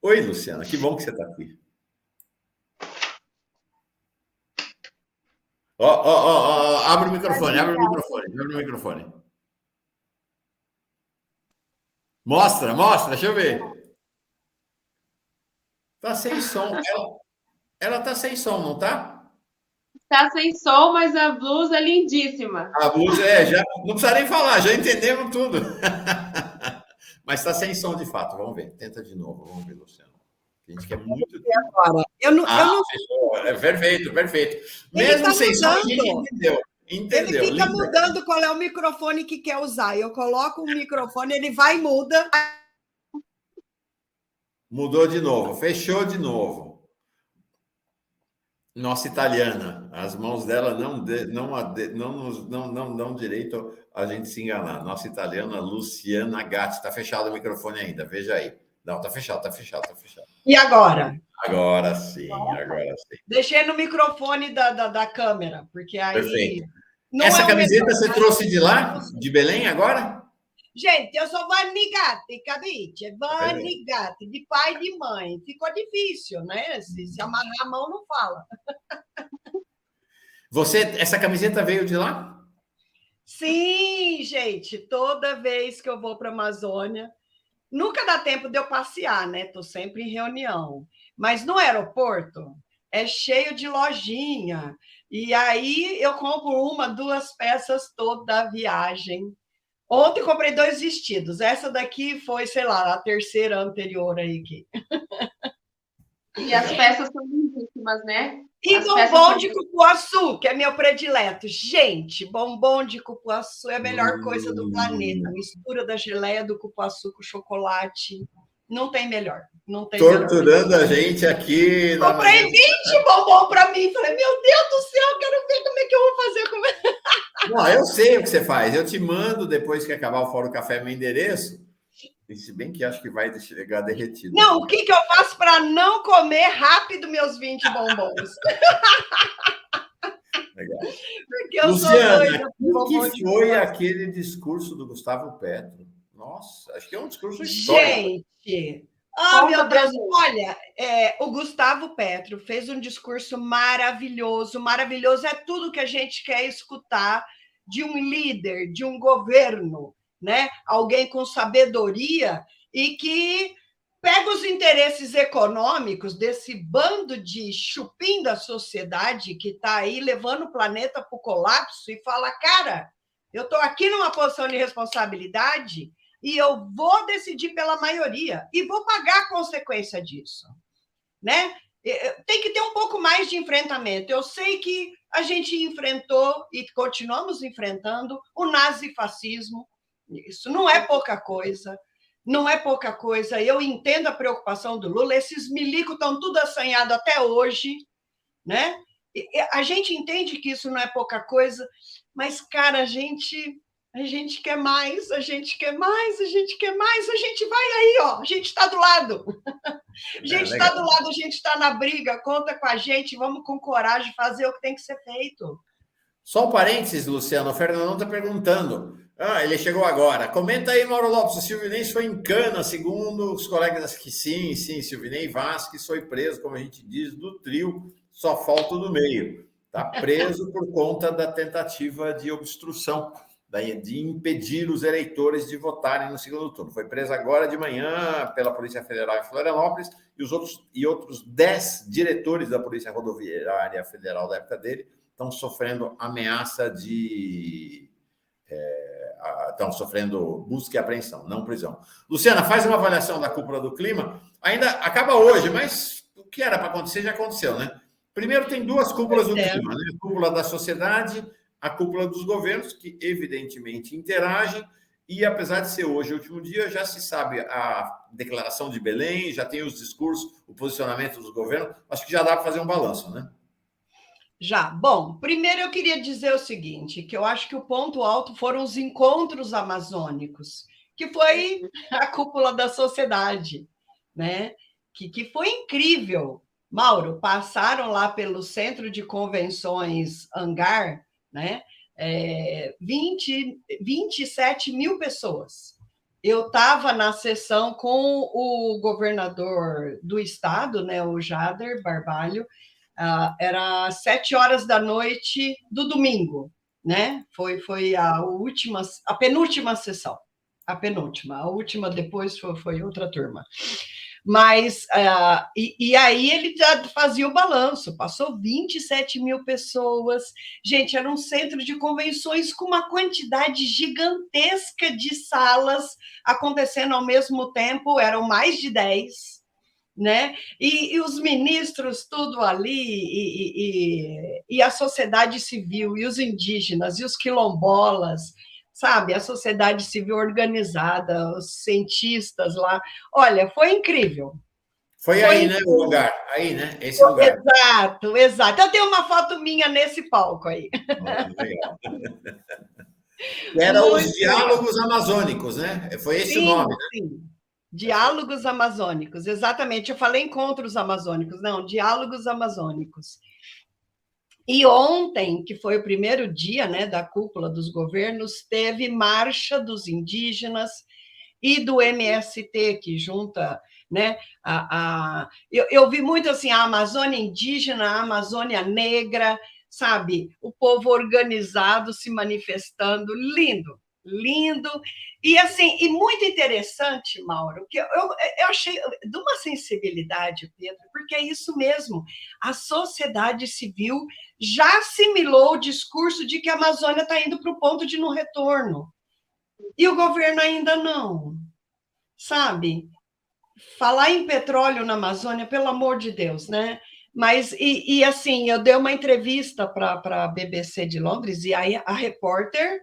Oi, Luciana, que bom que você está aqui. Abre o microfone, abre o microfone, abre o microfone. Mostra, mostra, deixa eu ver. Tá sem som. Ela tá sem som, não tá? Tá sem som, mas a blusa é lindíssima. A blusa já não precisa nem falar, já entendemos tudo. Mas está sem som de fato. Vamos ver. Tenta de novo. Vamos ver, Luciano. A gente quer muito. Agora, eu não. É perfeito, perfeito. Ele Mesmo está sem som, a gente mudando. entendeu. Ele Entendeu. fica Linda. mudando qual é o microfone que quer usar. Eu coloco o microfone, ele vai e muda. Mudou de novo. Fechou de novo. Nossa italiana. As mãos dela não dão direito a gente se enganar. Nossa italiana, Luciana Gatti. Está fechado o microfone ainda. Veja aí. Não, está fechado, está fechado, está fechado. E agora? Agora sim, agora sim. Deixei no microfone da câmera, porque aí. Perfeito. Não Essa é camiseta melhor, você trouxe de lá? De Belém agora? Gente, eu sou Vanigatti, capite? Vanigatti, de pai e de mãe. Ficou difícil, né? Se amarrar a mão, não fala. Essa camiseta veio de lá? Sim, gente, toda vez que eu vou para a Amazônia, nunca dá tempo de eu passear, né? Estou sempre em reunião. Mas no aeroporto é cheio de lojinha. E aí eu compro uma, duas peças toda a viagem. Ontem comprei 2 vestidos. Essa daqui foi, sei lá, a terceira anterior aí. E as peças são lindíssimas, né? E as bombom de cupuaçu, que é meu predileto. Gente, bombom de cupuaçu é a melhor coisa do planeta. A mistura da geleia do cupuaçu com chocolate. Não tem melhor. Não tem Torturando melhor. a gente aqui. Comprei 20 bombom para mim. Falei, meu Deus do céu, quero ver como é que eu vou fazer. Não, eu sei o que você faz. Eu te mando, depois que acabar o Fórum Café, meu endereço. E se bem que acho que vai chegar derretido. Não, o que eu faço para não comer rápido meus 20 bombons? Legal. Porque eu Luciana, sou doida. o que foi aquele discurso do Gustavo Petro? Nossa, acho que é um discurso histórico. Gente, meu Deus, olha, o Gustavo Petro fez um discurso maravilhoso, maravilhoso, é tudo que a gente quer escutar de um líder, de um governo, né? Alguém com sabedoria e que pega os interesses econômicos desse bando de chupim da sociedade que está aí levando o planeta para o colapso e fala, cara, eu estou aqui numa posição de responsabilidade e eu vou decidir pela maioria e vou pagar a consequência disso, né? Tem que ter um pouco mais de enfrentamento. Eu sei que a gente enfrentou e continuamos enfrentando o nazifascismo. Isso não é pouca coisa. Não é pouca coisa. Eu entendo a preocupação do Lula. Esses milicos estão tudo assanhados até hoje, né? A gente entende que isso não é pouca coisa, mas, cara, a gente quer mais, a gente quer mais, a gente quer mais, a gente vai aí, ó, a gente está do lado. A gente está do lado, a gente está na briga, conta com a gente, vamos com coragem fazer o que tem que ser feito. Só um parênteses, Luciano, o Fernandão está perguntando. Ele chegou agora. Comenta aí, Mauro Lopes, o Silvinei foi em cana, segundo os colegas que sim, Silvinei Vasquez foi preso, como a gente diz, do trio, só falta do meio. Está preso por conta da tentativa de obstrução, de impedir os eleitores de votarem no segundo turno. Foi preso agora de manhã pela Polícia Federal em Florianópolis e outros 10 diretores da Polícia Rodoviária Federal da época dele estão sofrendo ameaça de... estão sofrendo busca e apreensão, não prisão. Luciana, faz uma avaliação da cúpula do clima. Ainda acaba hoje, mas o que era para acontecer já aconteceu, né? Primeiro, tem 2 cúpulas do clima, né? A cúpula da sociedade, a cúpula dos governos, que evidentemente interagem, e apesar de ser hoje o último dia, já se sabe a declaração de Belém, já tem os discursos, o posicionamento dos governos, acho que já dá para fazer um balanço, né? Já. Bom, primeiro eu queria dizer o seguinte, que eu acho que o ponto alto foram os encontros amazônicos, que foi a cúpula da sociedade, né? Que foi incrível. Mauro, passaram lá pelo Centro de Convenções Hangar, né? 27 mil pessoas. Eu estava na sessão com o governador do estado, né, o Jader Barbalho, era 7 horas da noite do domingo, né? Foi a penúltima sessão, a última depois foi outra turma. Mas, e aí ele já fazia o balanço, passou 27 mil pessoas. Gente, era um centro de convenções com uma quantidade gigantesca de salas acontecendo ao mesmo tempo, eram mais de 10, né? E os ministros, tudo ali, e a sociedade civil, e os indígenas, e os quilombolas, sabe? A sociedade civil organizada, os cientistas lá. Olha, foi incrível. Foi aí, né, o lugar? Aí, né? Esse lugar. Exato, exato. Eu tenho uma foto minha nesse palco aí. Legal. Era os Diálogos Amazônicos, né? Foi esse o nome, né? Sim. Diálogos Amazônicos, exatamente. Eu falei encontros amazônicos, não, Diálogos Amazônicos. E ontem, que foi o primeiro dia, né, da cúpula dos governos, teve marcha dos indígenas e do MST, que junta, né, eu vi muito assim, a Amazônia indígena, a Amazônia negra, sabe, o povo organizado se manifestando, lindo, lindo, e assim, e muito interessante, Mauro, que eu achei de uma sensibilidade, Pedro, porque é isso mesmo, a sociedade civil já assimilou o discurso de que a Amazônia está indo para o ponto de não retorno, e o governo ainda não, sabe? Falar em petróleo na Amazônia, pelo amor de Deus, né? Mas, assim, eu dei uma entrevista para a BBC de Londres, e aí a repórter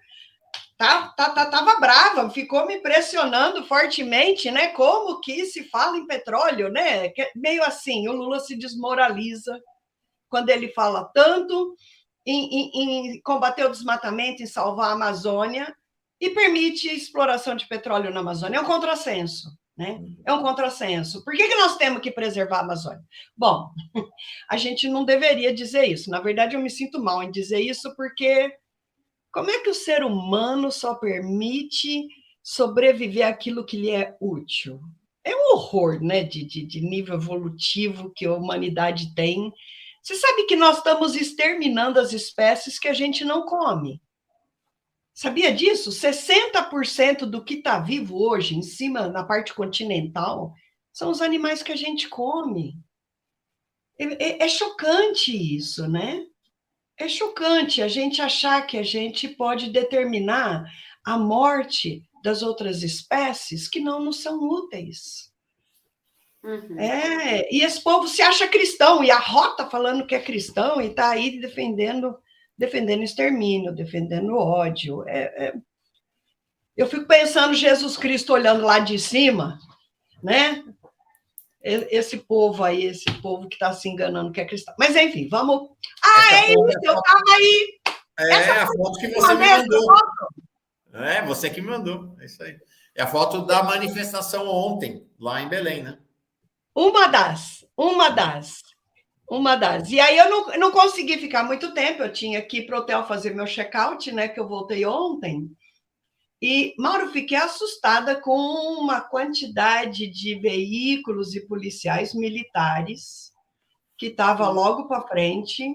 estava brava, ficou me pressionando fortemente, né? Como que se fala em petróleo, né? Meio assim, o Lula se desmoraliza quando ele fala tanto em combater o desmatamento, em salvar a Amazônia, e permite exploração de petróleo na Amazônia. É um contrassenso, né? É um contrassenso. Por que nós temos que preservar a Amazônia? Bom, a gente não deveria dizer isso. Na verdade, eu me sinto mal em dizer isso, porque como é que o ser humano só permite sobreviver àquilo que lhe é útil? É um horror, né, de nível evolutivo que a humanidade tem. Você sabe que nós estamos exterminando as espécies que a gente não come. Sabia disso? 60% do que está vivo hoje, em cima, na parte continental, são os animais que a gente come. É chocante isso, né? É chocante a gente achar que a gente pode determinar a morte das outras espécies que não nos são úteis. Uhum. E esse povo se acha cristão, e arrota falando que é cristão, e está aí defendendo extermínio, defendendo ódio. Eu fico pensando Jesus Cristo olhando lá de cima, né? Esse povo aí, esse povo que está se enganando que é cristão. Mas, enfim, vamos... isso, eu estava aí. A foto que você me mandou. Você que me mandou, é isso aí. É a foto da manifestação ontem, lá em Belém, né? Uma das. E aí eu não consegui ficar muito tempo, eu tinha que ir para o hotel fazer meu check-out, né, que eu voltei ontem. E, Mauro, fiquei assustada com uma quantidade de veículos e policiais militares que estava logo para frente,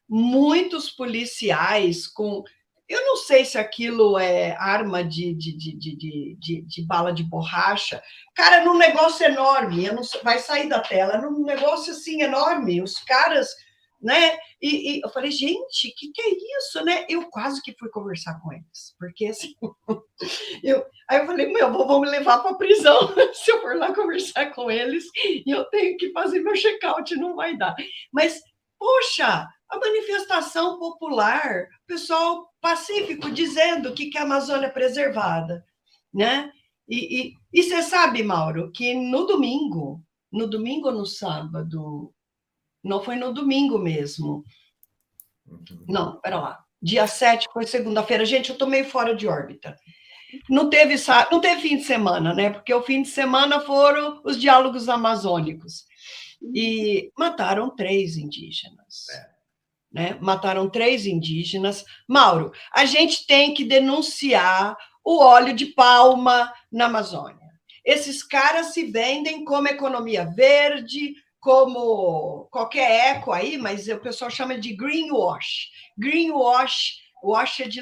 muitos policiais com... Eu não sei se aquilo é arma de bala de borracha. Cara, num negócio enorme, vai sair da tela, num negócio assim enorme, os caras, né? E eu falei, gente, o que é isso, né? Eu quase que fui conversar com eles, porque assim, aí eu falei, vão me levar para a prisão se eu for lá conversar com eles e eu tenho que fazer meu check-out, não vai dar. Mas, poxa, a manifestação popular, pessoal pacífico dizendo que a Amazônia é preservada, né? E você sabe, Mauro, que no domingo ou no sábado, não foi no domingo mesmo. Não, pera lá. Dia 7 foi segunda-feira. Gente, eu estou meio fora de órbita. Não teve fim de semana, né? Porque o fim de semana foram os diálogos amazônicos. E mataram 3 indígenas. Né? Mataram 3 indígenas. Mauro, a gente tem que denunciar o óleo de palma na Amazônia. Esses caras se vendem como economia verde, como qualquer eco aí, mas o pessoal chama de greenwash. Greenwash, wash é de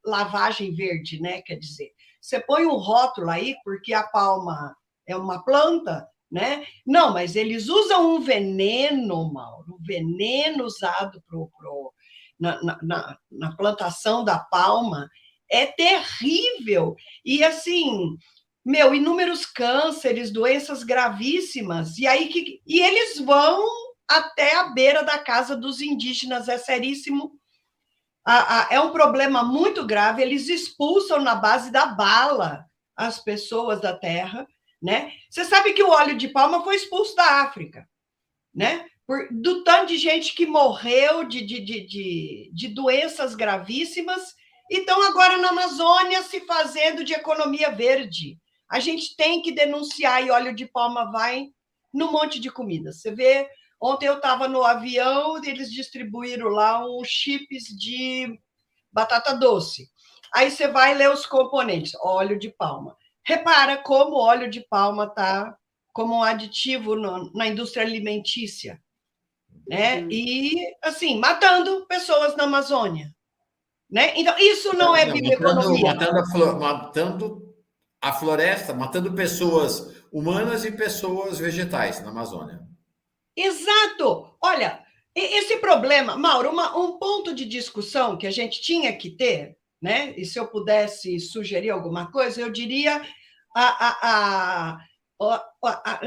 lavagem verde, né? Quer dizer, você põe um rótulo aí, porque a palma é uma planta, né? Não, mas eles usam um veneno, Mauro, um veneno usado na plantação da palma é terrível. E assim, inúmeros cânceres, doenças gravíssimas, e eles vão até a beira da casa dos indígenas, é seríssimo. É um problema muito grave, eles expulsam na base da bala as pessoas da terra, né? Você sabe que o óleo de palma foi expulso da África, né? Do tanto de gente que morreu de doenças gravíssimas, e estão agora na Amazônia se fazendo de economia verde. A gente tem que denunciar, e óleo de palma vai num monte de comida. Você vê, ontem eu estava no avião, eles distribuíram lá uns chips de batata doce. Aí você vai ler os componentes, óleo de palma. Repara como o óleo de palma está como um aditivo na indústria alimentícia, né? E, assim, matando pessoas na Amazônia. Né? Então, isso não é bioeconomia. Matando a floresta, matando pessoas humanas e pessoas vegetais na Amazônia. Exato! Olha, esse problema, Mauro, um ponto de discussão que a gente tinha que ter, né? E se eu pudesse sugerir alguma coisa, eu diria a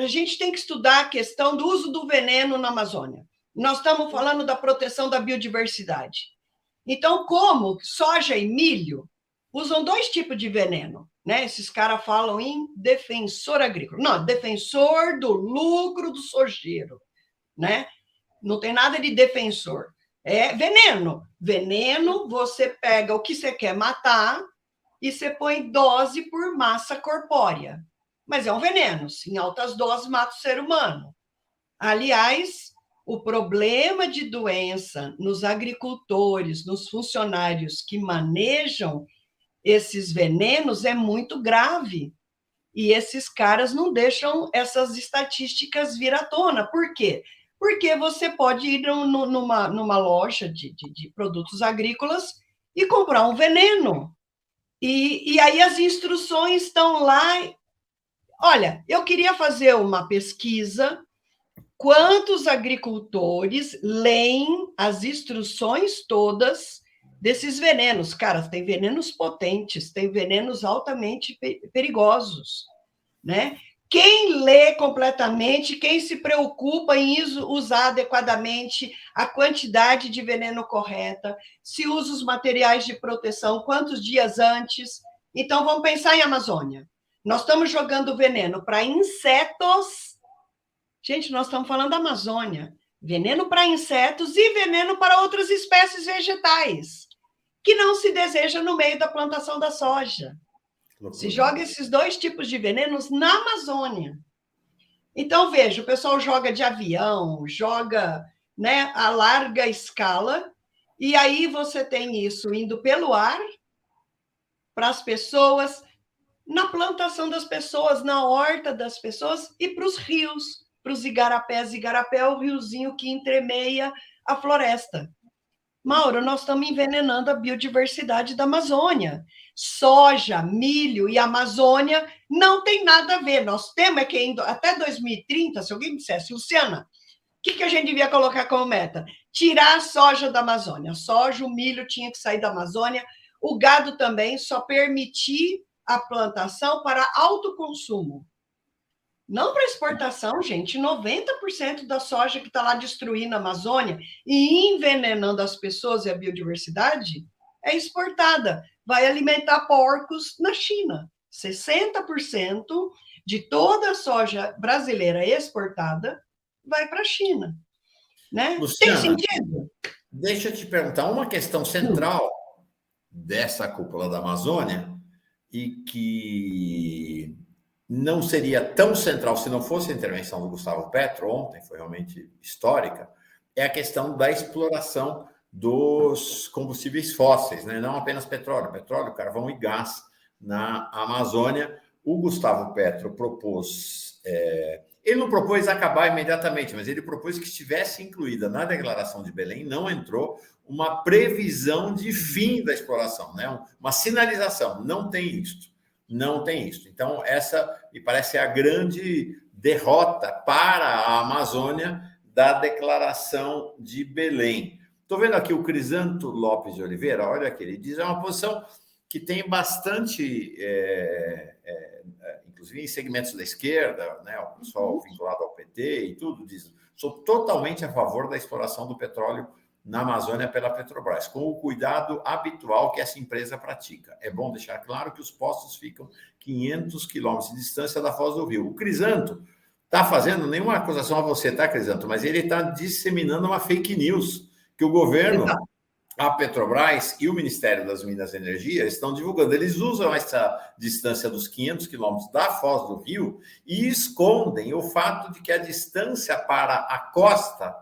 gente tem que estudar a questão do uso do veneno na Amazônia. Nós estamos falando da proteção da biodiversidade. Então, como soja e milho usam dois tipos de veneno, né? Esses caras falam em defensor agrícola. Não, defensor do lucro do sojeiro, né? Não tem nada de defensor. É veneno. Veneno, você pega o que você quer matar e você põe dose por massa corpórea. Mas é um veneno. Em altas doses mata o ser humano. Aliás, o problema de doença nos agricultores, nos funcionários que manejam esses venenos é muito grave. E esses caras não deixam essas estatísticas vir à tona. Por quê? Porque você pode ir numa loja de produtos agrícolas e comprar um veneno. E aí as instruções estão lá. Olha, eu queria fazer uma pesquisa. Quantos agricultores leem as instruções todas desses venenos? Cara, tem venenos potentes, tem venenos altamente perigosos, né? Quem lê completamente, quem se preocupa em usar adequadamente a quantidade de veneno correta, se usa os materiais de proteção, quantos dias antes. Então, vamos pensar em Amazônia. Nós estamos jogando veneno para insetos. Gente, nós estamos falando da Amazônia. Veneno para insetos e veneno para outras espécies vegetais, que não se deseja no meio da plantação da soja. Se joga esses dois tipos de venenos na Amazônia. Então, veja, o pessoal joga de avião, joga, né, a larga escala, e aí você tem isso indo pelo ar para as pessoas, na plantação das pessoas, na horta das pessoas e para os rios, para os igarapés. Igarapé é o riozinho que entremeia a floresta. Mauro, nós estamos envenenando a biodiversidade da Amazônia. Soja, milho e Amazônia não tem nada a ver. Nós temos que, até 2030, se alguém me dissesse, Luciana, o que a gente devia colocar como meta? Tirar a soja da Amazônia. A soja, o milho tinha que sair da Amazônia. O gado também, só permitir a plantação para autoconsumo. Não para exportação, gente. 90% da soja que está lá destruindo a Amazônia e envenenando as pessoas e a biodiversidade é exportada. Vai alimentar porcos na China. 60% de toda a soja brasileira exportada vai para a China. Né? Luciana, tem sentido? Deixa eu te perguntar uma questão central dessa cúpula da Amazônia e que não seria tão central se não fosse a intervenção do Gustavo Petro ontem, foi realmente histórica, é a questão da exploração dos combustíveis fósseis, né? Não apenas petróleo, carvão e gás na Amazônia. O Gustavo Petro propôs, ele não propôs acabar imediatamente, mas ele propôs que estivesse incluída na declaração de Belém, não entrou, uma previsão de fim da exploração, né? Uma sinalização, não tem isto, não tem isto. Então, essa me parece a grande derrota para a Amazônia da declaração de Belém. Estou vendo aqui o Crisanto Lopes de Oliveira, olha aqui, ele diz, é uma posição que tem bastante, inclusive em segmentos da esquerda, né, o pessoal vinculado ao PT e tudo, diz, sou totalmente a favor da exploração do petróleo na Amazônia pela Petrobras, com o cuidado habitual que essa empresa pratica. É bom deixar claro que os postos ficam 500 quilômetros de distância da foz do rio. O Crisanto está fazendo nenhuma acusação a você, tá, Crisanto? Mas ele está disseminando uma fake news que o governo, a Petrobras e o Ministério das Minas e Energia estão divulgando. Eles usam essa distância dos 500 quilômetros da foz do rio e escondem o fato de que a distância para a costa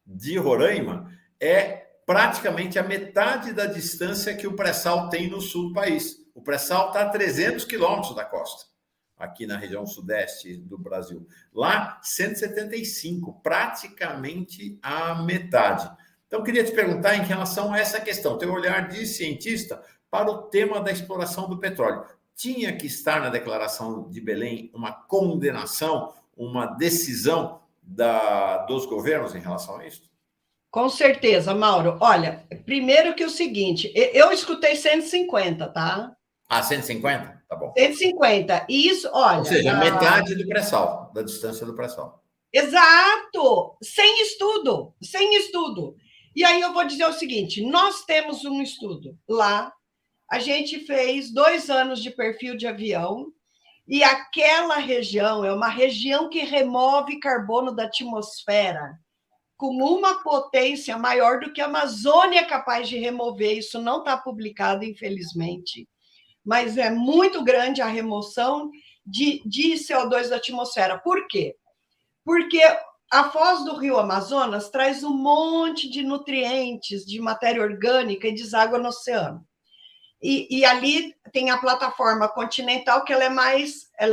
de Roraima é praticamente a metade da distância que o pré-sal tem no sul do país. O pré-sal está a 300 quilômetros da costa, aqui na região sudeste do Brasil. Lá, 175, praticamente a metade. Então, queria te perguntar em relação a essa questão, teu olhar de cientista para o tema da exploração do petróleo. Tinha que estar na declaração de Belém uma condenação, uma decisão dos governos em relação a isso? Com certeza, Mauro. Olha, primeiro que o seguinte, eu escutei 150, tá? 150? Tá bom. 150. E isso, olha... Ou seja, metade do pré-sal, da distância do pré-sal. Exato! Sem estudo, sem estudo. E aí eu vou dizer o seguinte, nós temos um estudo lá, a gente fez 2 anos de perfil de avião, e aquela região é uma região que remove carbono da atmosfera, com uma potência maior do que a Amazônia é capaz de remover. Isso não está publicado, infelizmente, mas é muito grande a remoção de CO2 da atmosfera. Por quê? Porque a foz do rio Amazonas traz um monte de nutrientes, de matéria orgânica e deságua no oceano. E ali tem a plataforma continental, que ela é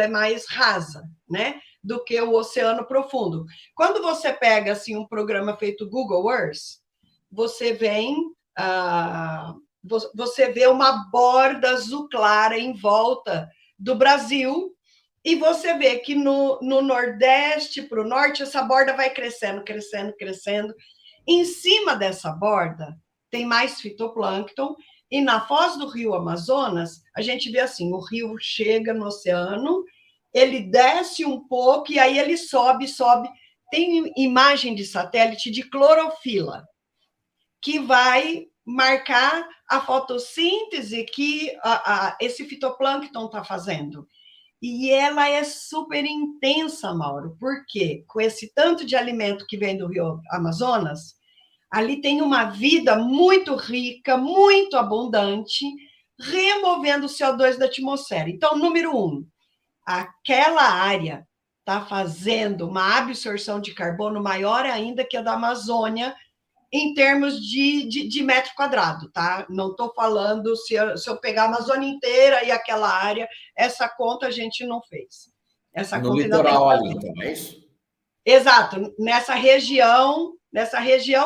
mais rasa, né? Do que o oceano profundo. Quando você pega assim, um programa feito Google Earth, você vê uma borda azul clara em volta do Brasil, e você vê que no nordeste para o norte, essa borda vai crescendo, crescendo, crescendo. Em cima dessa borda tem mais fitoplâncton, e na foz do rio Amazonas, a gente vê assim, o rio chega no oceano, ele desce um pouco e aí ele sobe. Tem imagem de satélite de clorofila, que vai marcar a fotossíntese que esse fitoplâncton está fazendo. E ela é super intensa, Mauro, porque com esse tanto de alimento que vem do rio Amazonas, ali tem uma vida muito rica, muito abundante, removendo o CO2 da atmosfera. Então, número 1, aquela área está fazendo uma absorção de carbono maior ainda que a da Amazônia, em termos de metro quadrado, tá? Não estou falando se eu pegar a Amazônia inteira e aquela área, essa conta a gente não fez. Essa no conta litoral ali, então, é isso? Exato, nessa região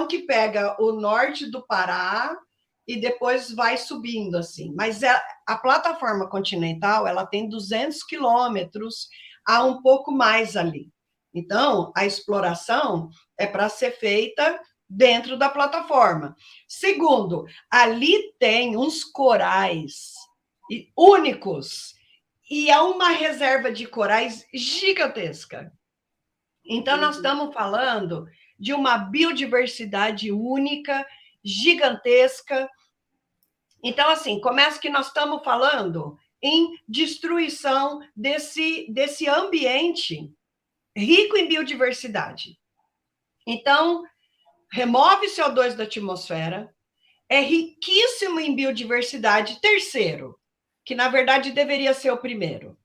que pega o norte do Pará e depois vai subindo, assim. Mas a plataforma continental, ela tem 200 quilômetros a um pouco mais ali. Então, a exploração é para ser feita dentro da plataforma. Segundo, ali tem uns corais únicos e há uma reserva de corais gigantesca. Então, nós estamos falando de uma biodiversidade única, gigantesca. Então, assim, começa que nós estamos falando em destruição desse ambiente rico em biodiversidade. Então, remove CO2 da atmosfera, é riquíssimo em biodiversidade. Terceiro, que na verdade deveria ser o primeiro.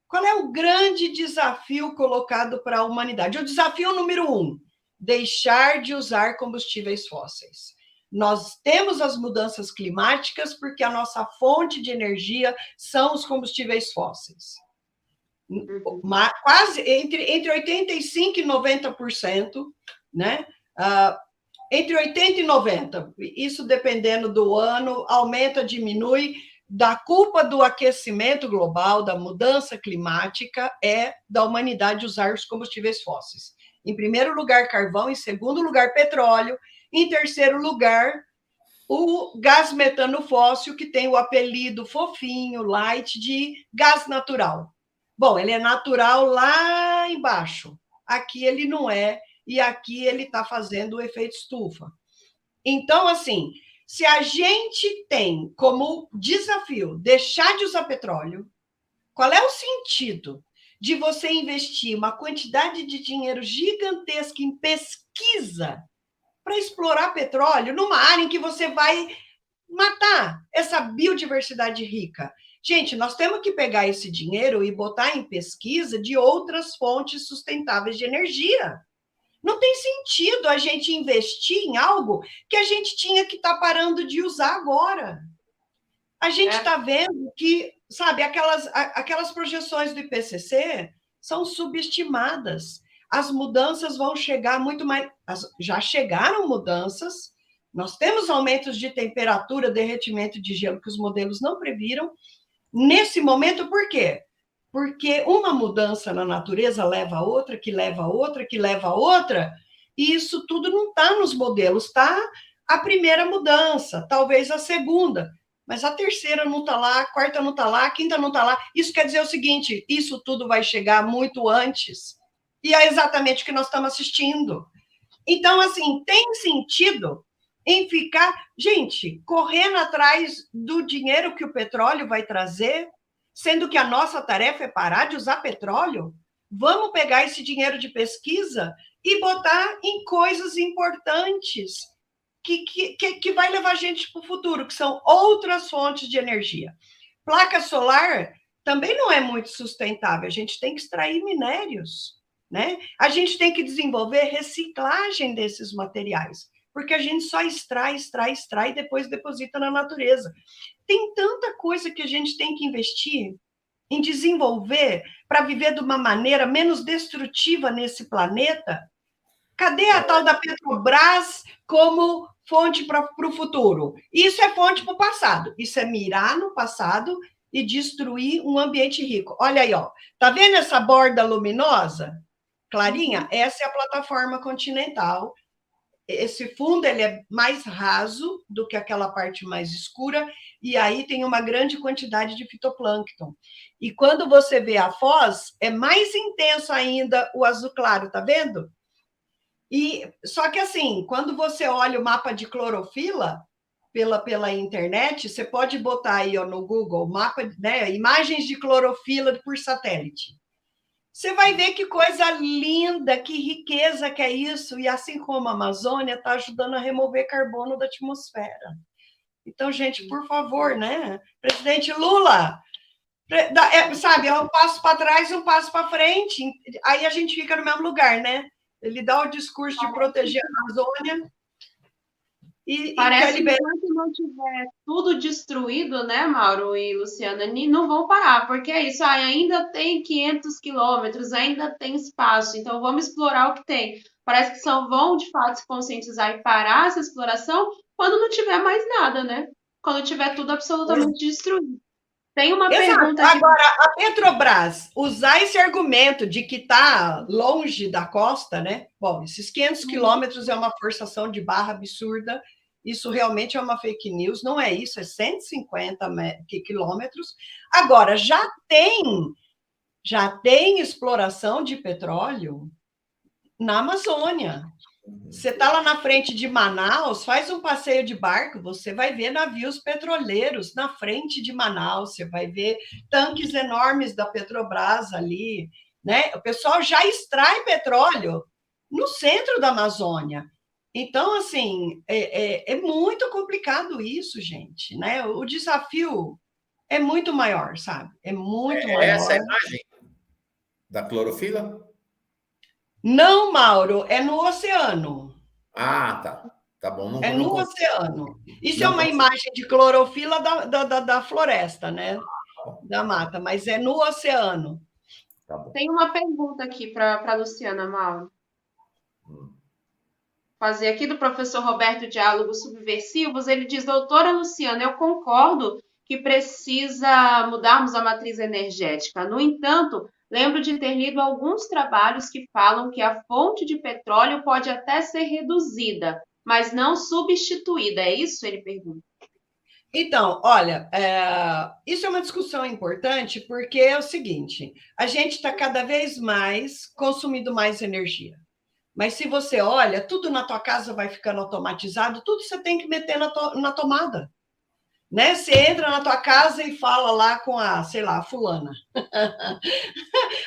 Qual é o grande desafio colocado para a humanidade? O desafio número 1, deixar de usar combustíveis fósseis. Nós temos as mudanças climáticas porque a nossa fonte de energia são os combustíveis fósseis. Quase entre 85% e 90%, né? Entre 80% e 90%, isso dependendo do ano, aumenta, diminui, da culpa do aquecimento global, da mudança climática, é da humanidade usar os combustíveis fósseis. Em primeiro lugar, carvão, em segundo lugar, petróleo, em terceiro lugar, o gás metano fóssil, que tem o apelido fofinho, light, de gás natural. Bom, ele é natural lá embaixo, aqui ele não é, e aqui ele está fazendo o efeito estufa. Então, assim, se a gente tem como desafio deixar de usar petróleo, qual é o sentido de você investir uma quantidade de dinheiro gigantesca em pesquisa para explorar petróleo numa área em que você vai matar essa biodiversidade rica? Gente, nós temos que pegar esse dinheiro e botar em pesquisa de outras fontes sustentáveis de energia. Não tem sentido a gente investir em algo que a gente tinha que estar parando de usar agora. A gente está vendo que, sabe, aquelas projeções do IPCC são subestimadas. As mudanças vão chegar muito mais... Já chegaram mudanças, nós temos aumentos de temperatura, derretimento de gelo que os modelos não previram. Nesse momento, por quê? Porque uma mudança na natureza leva a outra, que leva a outra, que leva a outra, e isso tudo não está nos modelos, está a primeira mudança, talvez a segunda, mas a terceira não está lá, a quarta não está lá, a quinta não está lá. Isso quer dizer o seguinte, isso tudo vai chegar muito antes, e é exatamente o que nós estamos assistindo. Então, assim, tem sentido em ficar, gente, correndo atrás do dinheiro que o petróleo vai trazer, sendo que a nossa tarefa é parar de usar petróleo? Vamos pegar esse dinheiro de pesquisa e botar em coisas importantes que vai levar a gente para o futuro, que são outras fontes de energia. Placa solar também não é muito sustentável, a gente tem que extrair minérios, né? A gente tem que desenvolver reciclagem desses materiais, porque a gente só extrai e depois deposita na natureza. Tem tanta coisa que a gente tem que investir em desenvolver para viver de uma maneira menos destrutiva nesse planeta. Cadê a tal da Petrobras como fonte para o futuro? Isso é fonte para o passado. Isso é mirar no passado e destruir um ambiente rico. Olha aí, ó. Tá vendo essa borda luminosa? Clarinha? Essa é a plataforma continental. Esse fundo ele é mais raso do que aquela parte mais escura, e aí tem uma grande quantidade de fitoplâncton. E quando você vê a foz, é mais intenso ainda o azul claro, tá vendo? E só que assim, quando você olha o mapa de clorofila pela internet, você pode botar aí ó, no Google mapa, né, imagens de clorofila por satélite. Você vai ver que coisa linda, que riqueza que é isso, e assim como a Amazônia está ajudando a remover carbono da atmosfera. Então, gente, por favor, né? Presidente Lula, sabe, é um passo para trás e um passo para frente, aí a gente fica no mesmo lugar, né? Ele dá o discurso de proteger a Amazônia, parece que enquanto não tiver tudo destruído, né, Mauro e Luciana, não vão parar, porque é isso, ainda tem 500 quilômetros, ainda tem espaço, então vamos explorar o que tem. Parece que vão, de fato, se conscientizar e parar essa exploração quando não tiver mais nada, né? Quando tiver tudo absolutamente destruído. Tem uma pergunta aqui. Agora, a Petrobras usar esse argumento de que está longe da costa, né? Bom, esses 500 quilômetros é uma forçação de barra absurda, isso realmente é uma fake news, não é isso, é 150 quilômetros. Agora, já tem exploração de petróleo na Amazônia. Você está lá na frente de Manaus, faz um passeio de barco, você vai ver navios petroleiros na frente de Manaus, você vai ver tanques enormes da Petrobras ali, né? O pessoal já extrai petróleo no centro da Amazônia. Então, assim, é muito complicado isso, gente, né? O desafio é muito maior, sabe? É muito maior. Essa é a imagem da clorofila? Não, Mauro, é no oceano. Ah, tá. Tá bom, não, É não no oceano. Isso é não uma imagem de clorofila da floresta, né? Da mata, mas é no oceano. Tá bom. Tem uma pergunta aqui para a Luciana, Mauro. Fazer aqui do professor Roberto Diálogos Subversivos. Ele diz: doutora Luciana, eu concordo que precisa mudarmos a matriz energética. No entanto, lembro de ter lido alguns trabalhos que falam que a fonte de petróleo pode até ser reduzida, mas não substituída. É isso? Ele pergunta. Então, olha, isso é uma discussão importante porque é o seguinte: a gente está cada vez mais consumindo mais energia. Mas se você olha, tudo na tua casa vai ficando automatizado, tudo você tem que meter na tomada. Né? Você entra na tua casa e fala lá com a, sei lá, a fulana.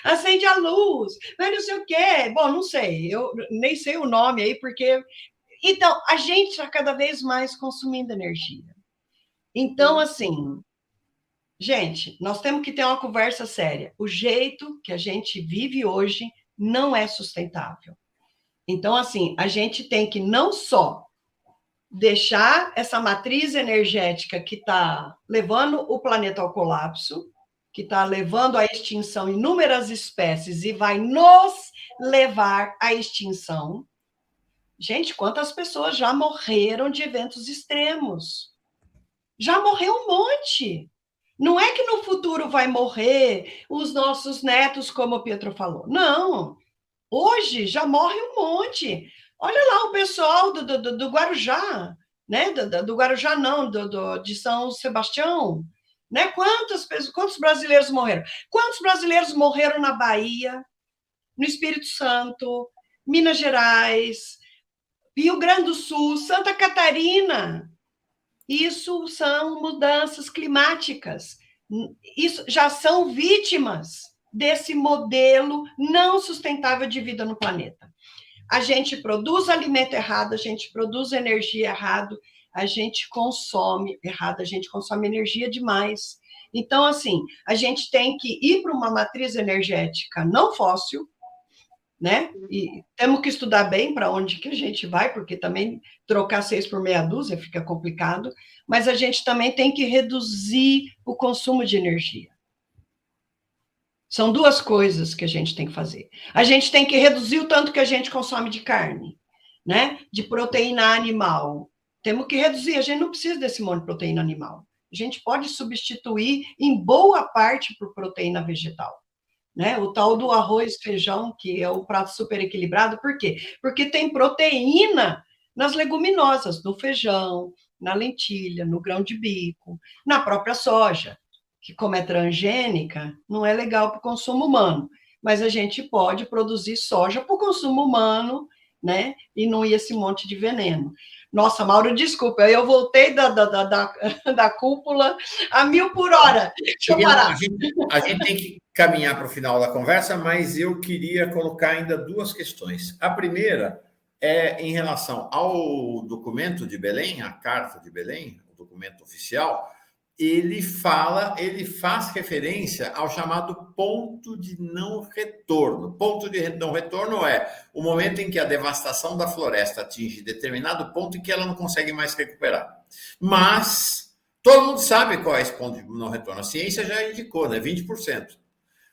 Acende a luz, mas não sei o quê. Bom, não sei, eu nem sei o nome aí, porque... Então, a gente está cada vez mais consumindo energia. Então, assim, gente, nós temos que ter uma conversa séria. O jeito que a gente vive hoje não é sustentável. Então, assim, a gente tem que não só deixar essa matriz energética que está levando o planeta ao colapso, que está levando à extinção inúmeras espécies e vai nos levar à extinção. Gente, quantas pessoas já morreram de eventos extremos? Já morreu um monte. Não é que no futuro vai morrer os nossos netos, como o Pietro falou. Não. Hoje já morre um monte. Olha lá o pessoal do Guarujá, né? Do Guarujá, não, de São Sebastião. Né? Quantos brasileiros morreram? Quantos brasileiros morreram na Bahia, no Espírito Santo, Minas Gerais, Rio Grande do Sul, Santa Catarina? Isso são mudanças climáticas. Isso já são vítimas desse modelo não sustentável de vida no planeta. A gente produz alimento errado, a gente produz energia errado, a gente consome errado, a gente consome energia demais. Então, assim, a gente tem que ir para uma matriz energética não fóssil, né? E temos que estudar bem para onde que a gente vai, porque também trocar 6 por meia dúzia fica complicado, mas a gente também tem que reduzir o consumo de energia. São duas coisas que a gente tem que fazer. A gente tem que reduzir o tanto que a gente consome de carne, né? De proteína animal. Temos que reduzir, a gente não precisa desse monte de proteína animal. A gente pode substituir em boa parte por proteína vegetal. Né? O tal do arroz, feijão, que é o prato super equilibrado, por quê? Porque tem proteína nas leguminosas, no feijão, na lentilha, no grão de bico, na própria soja, que como é transgênica, não é legal para o consumo humano, mas a gente pode produzir soja para o consumo humano, né? E não ir esse monte de veneno. Nossa, Mauro, desculpa, eu voltei da cúpula a 1000 por hora. Deixa eu parar. A gente tem que caminhar para o final da conversa, mas eu queria colocar ainda duas questões. A primeira é em relação ao documento de Belém, a Carta de Belém, o documento oficial. Ele faz referência ao chamado ponto de não retorno. Ponto de não retorno é o momento em que a devastação da floresta atinge determinado ponto em que ela não consegue mais recuperar. Mas todo mundo sabe qual é esse ponto de não retorno. A ciência já indicou, né? 20%.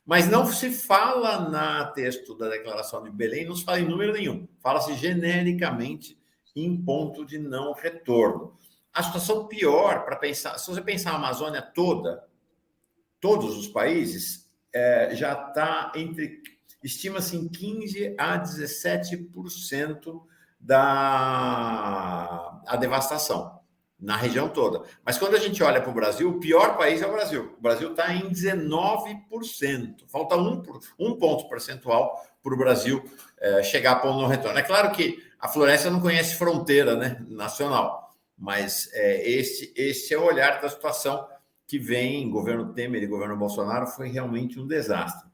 Mas não se fala no texto da Declaração de Belém, não se fala em número nenhum. Fala-se genericamente em ponto de não retorno. A situação pior para pensar, se você pensar a Amazônia toda, todos os países, já está estima-se em 15% a 17% da devastação na região toda. Mas quando a gente olha para o Brasil, o pior país é o Brasil. O Brasil está em 19%. Falta um ponto percentual para o Brasil chegar a ponto de não retorno. É claro que a floresta não conhece fronteira, né, nacional. Mas esse é o olhar da situação que vem, governo Temer e governo Bolsonaro, foi realmente um desastre.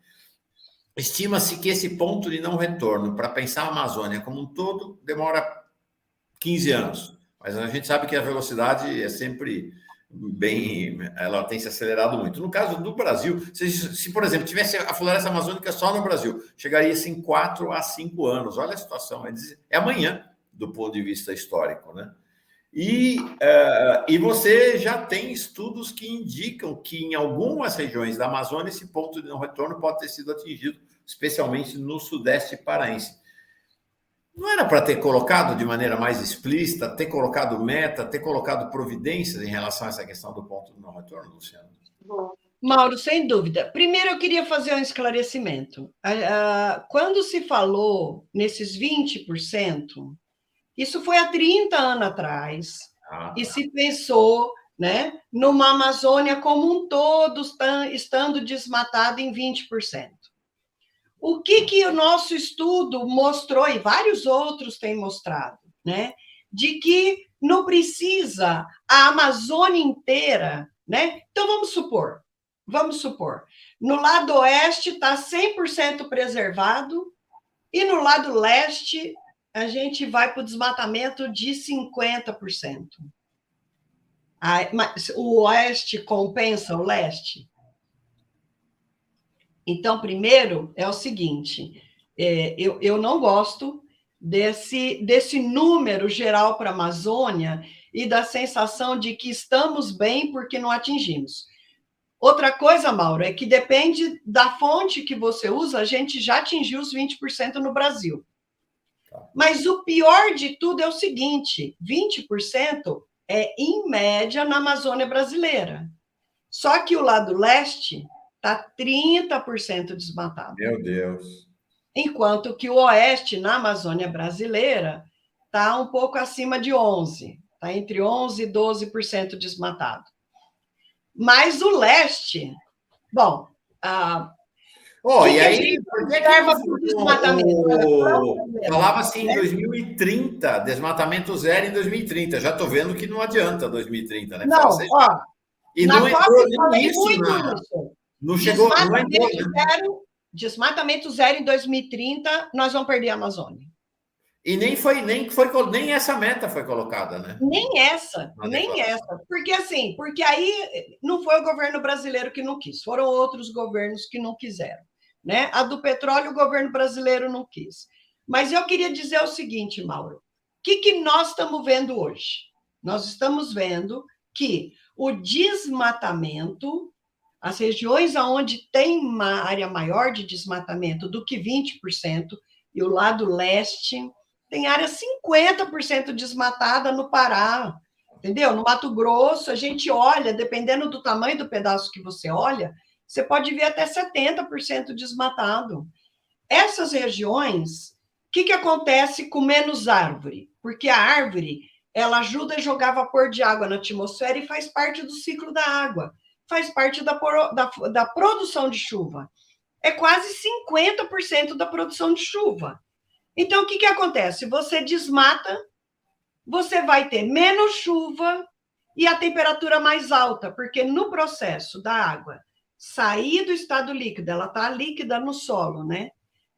Estima-se que esse ponto de não retorno, para pensar a Amazônia como um todo, demora 15 anos. Mas a gente sabe que a velocidade é sempre ela tem se acelerado muito. No caso do Brasil, se por exemplo, tivesse a floresta amazônica só no Brasil, chegaria-se em 4 a 5 anos. Olha a situação, é amanhã. do ponto de vista histórico, né? E você já tem estudos que indicam que em algumas regiões da Amazônia esse ponto de não retorno pode ter sido atingido, especialmente no sudeste paraense. Não era para ter colocado de maneira mais explícita, ter colocado meta, ter colocado providências em relação a essa questão do ponto de não retorno, Luciano? Mauro, sem dúvida. Primeiro, eu queria fazer um esclarecimento. Quando se falou nesses 20%, isso foi há 30 anos atrás, e se pensou, né, numa Amazônia como um todo estando desmatada em 20%. O que o nosso estudo mostrou, e vários outros têm mostrado, né, de que não precisa a Amazônia inteira, né? Então, vamos supor, no lado oeste está 100% preservado, e no lado leste a gente vai para o desmatamento de 50%. Mas o oeste compensa o leste? Então, primeiro, é o seguinte, eu não gosto desse número geral para a Amazônia e da sensação de que estamos bem porque não atingimos. Outra coisa, Mauro, é que depende da fonte que você usa, a gente já atingiu os 20% no Brasil. Mas o pior de tudo é o seguinte, 20% é, em média, na Amazônia brasileira. Só que o lado leste está 30% desmatado. Meu Deus. Enquanto que o oeste, na Amazônia brasileira, está um pouco acima de 11%. Está entre 11% e 12% desmatado. Mas o leste... Bom... e aí, por que falava assim em 2030, desmatamento zero em 2030. Já estou vendo que não adianta 2030, né? Não, e não entrou nem isso, não chegou, não entrou, desmatamento zero em 2030, nós vamos perder a Amazônia. E nem essa meta foi colocada, né? Nem essa. Porque aí não foi o governo brasileiro que não quis, foram outros governos que não quiseram. Né? A do petróleo, o governo brasileiro não quis. Mas eu queria dizer o seguinte, Mauro, o que nós estamos vendo hoje? Nós estamos vendo que o desmatamento, as regiões onde tem uma área maior de desmatamento do que 20%, e o lado leste tem área 50% desmatada no Pará, entendeu? No Mato Grosso, a gente olha, dependendo do tamanho do pedaço que você olha, você pode ver até 70% desmatado. Essas regiões, o que acontece com menos árvore? Porque a árvore, ela ajuda a jogar vapor de água na atmosfera e faz parte do ciclo da água, faz parte da produção de chuva. É quase 50% da produção de chuva. Então, o que acontece? Você desmata, você vai ter menos chuva e a temperatura mais alta, porque no processo da água sair do estado líquido, ela está líquida no solo, né?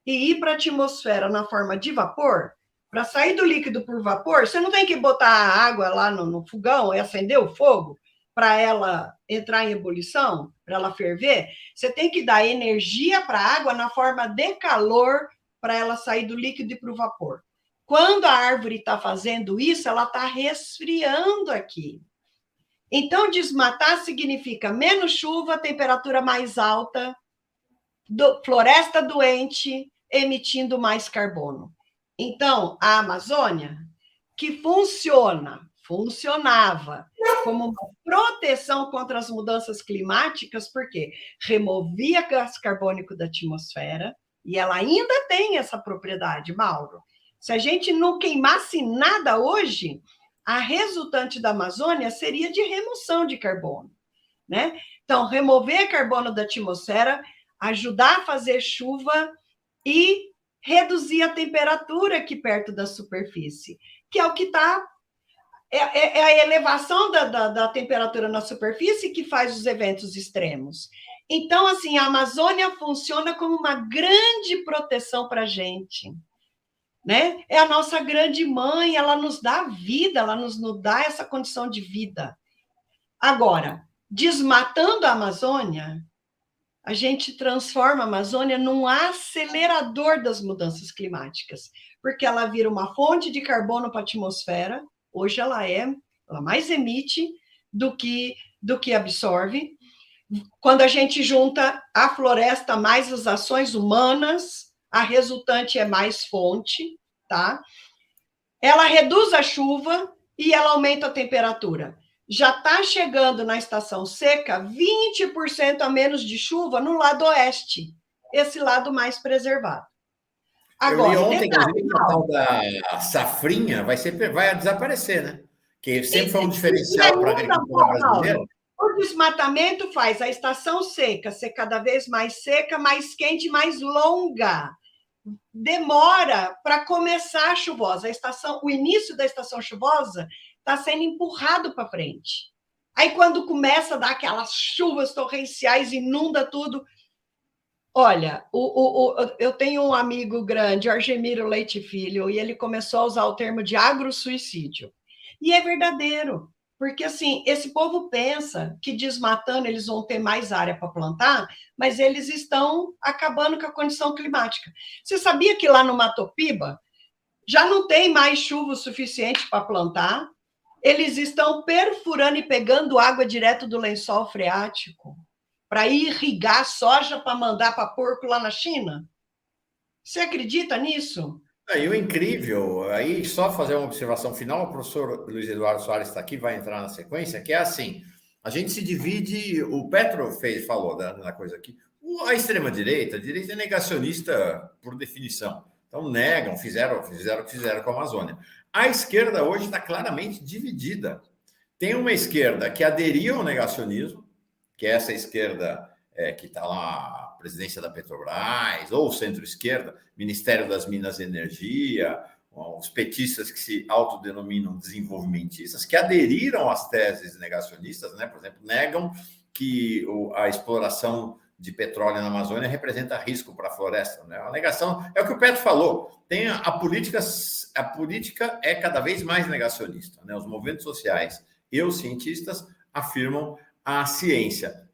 E ir para a atmosfera na forma de vapor, para sair do líquido por vapor, você não tem que botar a água lá no fogão e acender o fogo para ela entrar em ebulição, para ela ferver. Você tem que dar energia para a água na forma de calor para ela sair do líquido e para o vapor. Quando a árvore está fazendo isso, ela está resfriando aqui. Então, desmatar significa menos chuva, temperatura mais alta, floresta doente, emitindo mais carbono. Então, a Amazônia, que funcionava como uma proteção contra as mudanças climáticas, porque removia gás carbônico da atmosfera, e ela ainda tem essa propriedade, Mauro. Se a gente não queimasse nada hoje, a resultante da Amazônia seria de remoção de carbono, né? Então, remover carbono da atmosfera, ajudar a fazer chuva e reduzir a temperatura aqui perto da superfície, que é o que está... É a elevação da temperatura na superfície que faz os eventos extremos. Então, assim, a Amazônia funciona como uma grande proteção para a gente, né? É a nossa grande mãe, ela nos dá vida, ela nos dá essa condição de vida. Agora, desmatando a Amazônia, a gente transforma a Amazônia num acelerador das mudanças climáticas, porque ela vira uma fonte de carbono para a atmosfera. Hoje ela mais emite do que absorve. Quando a gente junta a floresta mais as ações humanas, a resultante é mais fonte, tá? Ela reduz a chuva e ela aumenta a temperatura. Já está chegando na estação seca 20% a menos de chuva no lado oeste, esse lado mais preservado. Agora, eu li ontem, inclusive, que a tal da safrinha vai desaparecer, né? Que sempre foi um diferencial para a agricultura brasileira. O desmatamento faz a estação seca ser cada vez mais seca, mais quente, mais longa. Demora para começar a chuvosa. O início da estação chuvosa está sendo empurrado para frente. Aí, quando começa a dar aquelas chuvas torrenciais, inunda tudo. Olha, eu tenho um amigo grande, Argemiro Leite Filho, e ele começou a usar o termo de agrosuicídio. E é verdadeiro, porque assim, esse povo pensa que desmatando eles vão ter mais área para plantar, mas eles estão acabando com a condição climática. Você sabia que lá no Mato Piba já não tem mais chuva suficiente para plantar? Eles estão perfurando e pegando água direto do lençol freático para irrigar soja para mandar para porco lá na China? Você acredita nisso? E o incrível, aí só fazer uma observação final, o professor Luiz Eduardo Soares está aqui, vai entrar na sequência, que é assim, a gente se divide, o Petro falou da coisa aqui, a extrema-direita, a direita é negacionista por definição, então negam, fizeram o que fizeram com a Amazônia. A esquerda hoje está claramente dividida. Tem uma esquerda que aderiu ao negacionismo, que é essa esquerda que está lá, a presidência da Petrobras, ou centro-esquerda, Ministério das Minas e Energia, os petistas que se autodenominam desenvolvimentistas, que aderiram às teses negacionistas, né? Por exemplo, negam que a exploração de petróleo na Amazônia representa risco para a floresta, né? A negação é o que o Petro falou. Tem a política é cada vez mais negacionista, né? Os movimentos sociais e os cientistas afirmam a ciência.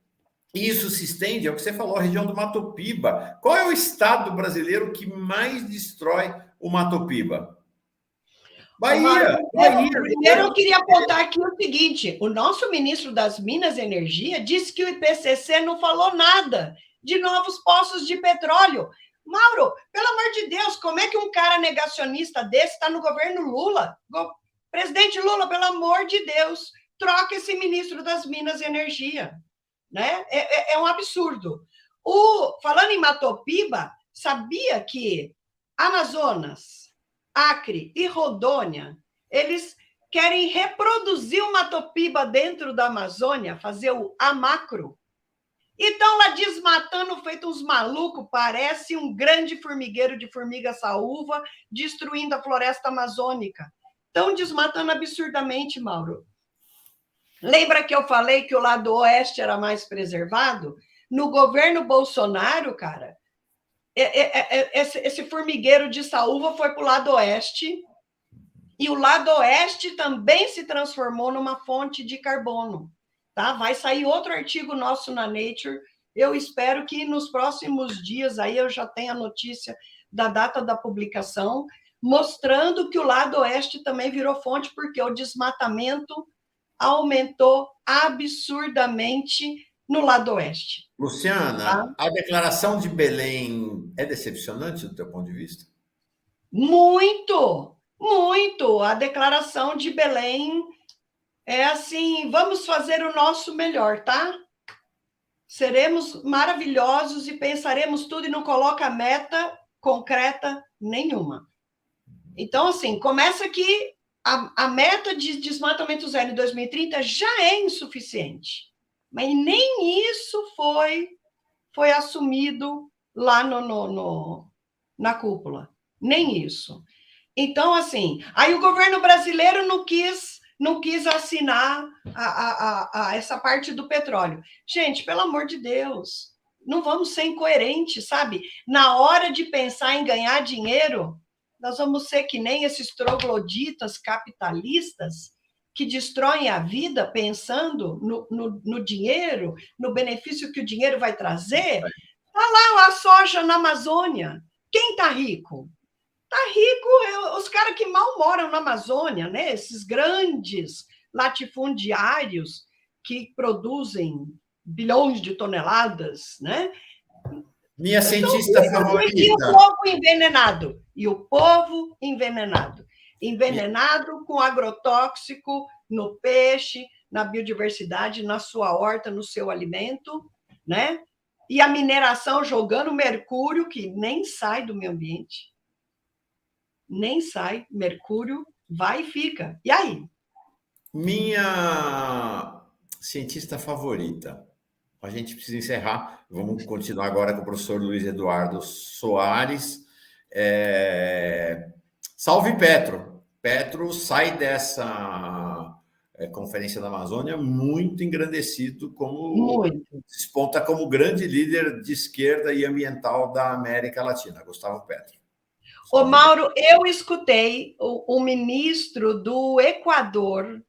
Isso se estende, é o que você falou, a região do Mato Piba. Qual é o estado brasileiro que mais destrói o Mato Piba? Bahia. Primeiro eu queria apontar aqui o seguinte, o nosso ministro das Minas e Energia disse que o IPCC não falou nada de novos poços de petróleo. Mauro, pelo amor de Deus, como é que um cara negacionista desse está no governo Lula? Presidente Lula, pelo amor de Deus, troca esse ministro das Minas e Energia. Né? É um absurdo. Falando em Mato Piba, sabia que Amazonas, Acre e Rondônia, eles querem reproduzir o Mato Piba dentro da Amazônia, fazer o amacro? E estão lá desmatando, feito uns malucos, parece um grande formigueiro de formiga saúva, destruindo a floresta amazônica. Estão desmatando absurdamente, Mauro. Lembra que eu falei que o lado oeste era mais preservado? No governo Bolsonaro, cara, esse formigueiro de saúva foi para o lado oeste, e o lado oeste também se transformou numa fonte de carbono. Tá? Vai sair outro artigo nosso na Nature. Eu espero que nos próximos dias aí eu já tenha a notícia da data da publicação, mostrando que o lado oeste também virou fonte, porque o desmatamento aumentou absurdamente no lado oeste. Luciana, tá? A declaração de Belém é decepcionante do teu ponto de vista? Muito, muito. A declaração de Belém é assim, vamos fazer o nosso melhor, tá? Seremos maravilhosos e pensaremos tudo e não coloca meta concreta nenhuma. Então, assim, começa que a meta de desmatamento zero em 2030 já é insuficiente, mas nem isso foi assumido lá na cúpula, nem isso. Então, assim, aí o governo brasileiro não quis assinar essa parte do petróleo. Gente, pelo amor de Deus, não vamos ser incoerentes, sabe? Na hora de pensar em ganhar dinheiro, nós vamos ser que nem esses trogloditas capitalistas que destroem a vida pensando no dinheiro, no benefício que o dinheiro vai trazer. Está lá a soja na Amazônia. Quem está rico? Está rico os caras que mal moram na Amazônia, né? Esses grandes latifundiários que produzem bilhões de toneladas, né? Minha cientista favorita. E o povo envenenado. E o povo envenenado. Envenenado com agrotóxico no peixe, na biodiversidade, na sua horta, no seu alimento, né? E a mineração jogando mercúrio, que nem sai do meio ambiente. Nem sai, mercúrio vai e fica. E aí? Minha cientista favorita. A gente precisa encerrar. Vamos continuar agora com o professor Luiz Eduardo Soares. Salve Petro. Petro sai dessa Conferência da Amazônia muito engrandecido, se desponta como grande líder de esquerda e ambiental da América Latina. Gustavo Petro. Ô, Mauro, eu escutei o ministro do Equador,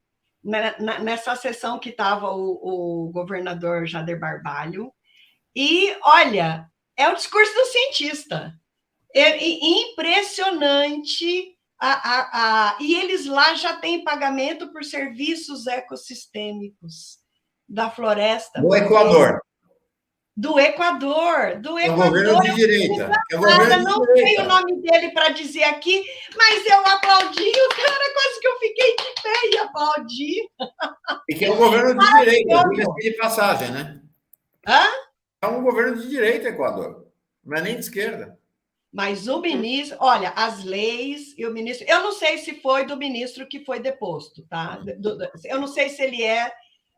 nessa sessão que estava o governador Jader Barbalho, e, olha, é o discurso do cientista. É impressionante. E eles lá já têm pagamento por serviços ecossistêmicos da floresta. Do Equador. Do Equador. É o governo de direita. Não tenho o nome dele para dizer aqui, mas eu aplaudi o cara, quase que eu fiquei de pé e aplaudi. E que é um governo de direita, de passagem, né? Hã? É um governo de direita, Equador. Não é nem de esquerda. Mas o ministro, olha, as leis e o ministro, eu não sei se foi do ministro que foi deposto, tá? Eu não sei se ele é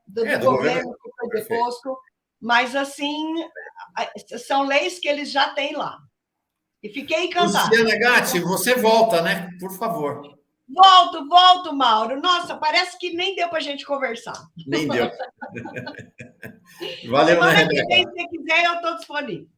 do governo que foi deposto, mas assim, são leis que eles já têm lá. E fiquei encantada. Luciana Gatti, você volta, né? Por favor. Volto, Mauro. Nossa, parece que nem deu para a gente conversar. Nem deu. Valeu, né, Rebeca? Se você quiser, eu estou disponível.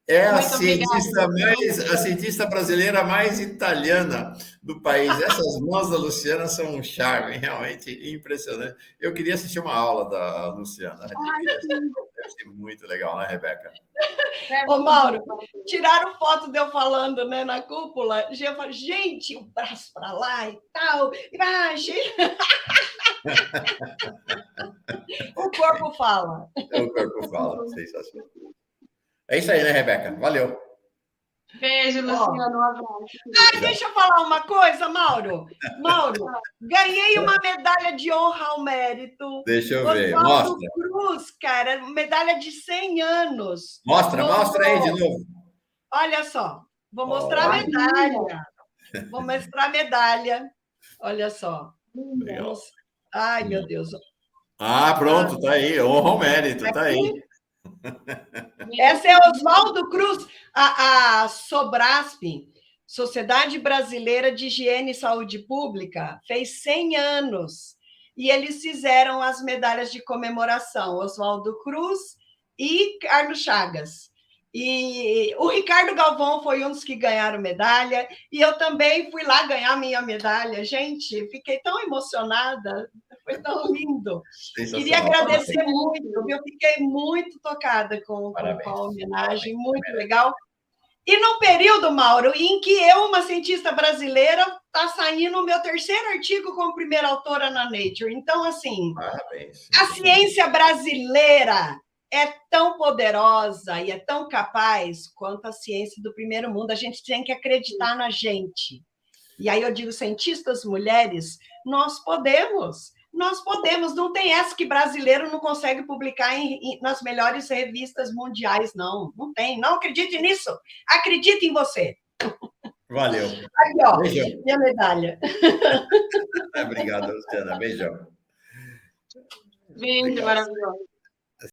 É a cientista brasileira mais italiana do país. Essas mãos da Luciana são um charme realmente impressionante. Eu queria assistir uma aula da Luciana. Deve ser muito legal, né, Rebeca? Ô, Mauro, tiraram foto de eu falando, né, na cúpula. Eu falei, gente, o braço para lá e tal. O corpo fala. O corpo fala, sensacional. É isso aí, né, Rebeca? Valeu. Beijo, Luciano, um abraço. Deixa eu falar uma coisa, Mauro. Mauro, ganhei uma medalha de honra ao mérito. Deixa eu ver, Oswaldo mostra. Cruz, cara, medalha de 100 anos. Mostra aí de novo. Olha só, vou mostrar a medalha. Vou mostrar a medalha. Olha só. Legal. Ai, meu Deus. Pronto, tá aí. Honra ao mérito, tá aí. Essa é Oswaldo Cruz, a Sobrasp, Sociedade Brasileira de Higiene e Saúde Pública, fez 100 anos e eles fizeram as medalhas de comemoração, Oswaldo Cruz e Carlos Chagas. E o Ricardo Galvão foi um dos que ganharam medalha, e eu também fui lá ganhar minha medalha. Gente, fiquei tão emocionada, foi tão lindo. Queria agradecer muito, eu fiquei muito tocada com a homenagem, muito legal. E no período, Mauro, em que eu, uma cientista brasileira, está saindo o meu 3º artigo como primeira autora na Nature. Então, assim, a ciência brasileira é tão poderosa e é tão capaz quanto a ciência do primeiro mundo. A gente tem que acreditar na gente. E aí eu digo, cientistas mulheres, nós podemos, não tem essa que brasileiro não consegue publicar nas melhores revistas mundiais, não tem, não acredite nisso, acredite em você. Valeu. Aqui, ó, beijão. Minha medalha. Obrigado, Luciana, beijão. Beijo, maravilhoso.